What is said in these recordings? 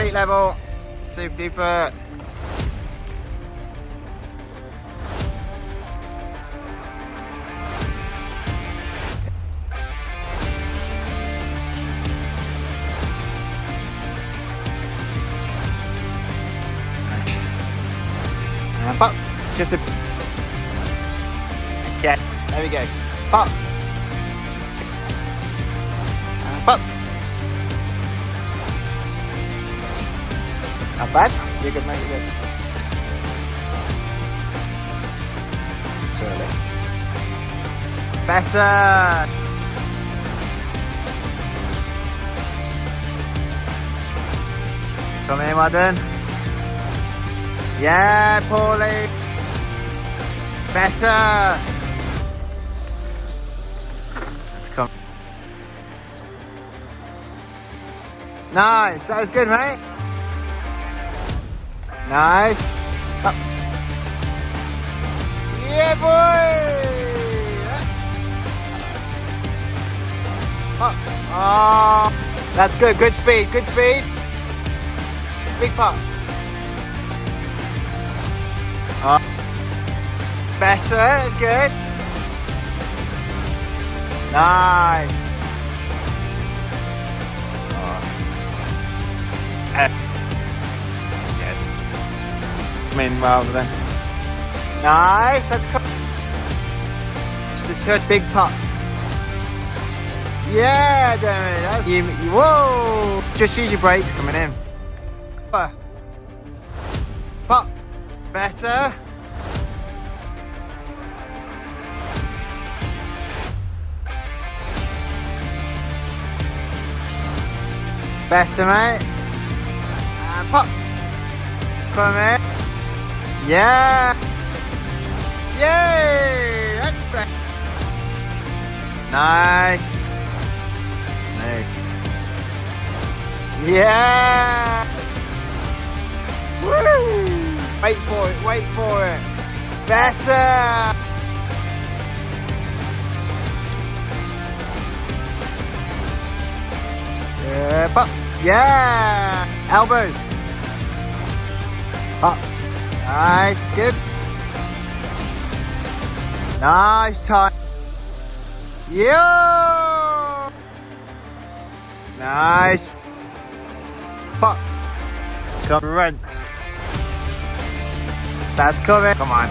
street level. Super duper. Pop. Just a. Yeah, there we go. Pop. Pop. Not bad. You're good, mate. You're good. Too early. Better. Come in, well done. Yeah, Paulie. Better. Let's come. Nice. That was good, mate. Nice. Up. Yeah, boy. Up. Oh, that's good. Good speed. Good speed. Big pop. Oh. Better. That's good. Nice. Oh. Yes. Come in rather than. Nice. That's cool. Just the third big pop. Yeah, damn it. Whoa. Just use your brakes coming in. Pop. Better. Better, mate. And pop. Come in. Yeah. Yay. That's better. Nice. Smooth. Yeah. Woo. Wait for it. Wait for it. Better. Yeah, pop. Yeah. Elbows. Pop. Nice. It's good. Nice time. Yeah. Nice. Pop. Let's come rent. That's coming. Come on.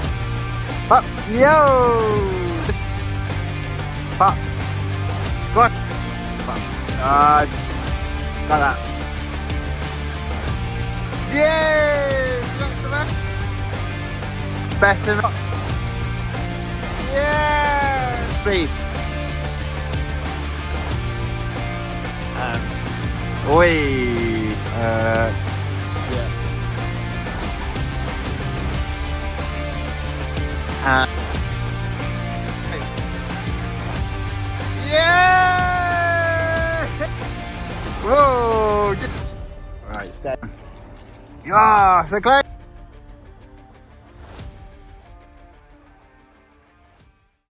Pop. Yo. Pop. Squat. Pop. Got that. Yay! Lots of that. Better. Yeah! Speed. Oi. Yeah. Yeah! Whoa! Right, stay. Yeah, so close.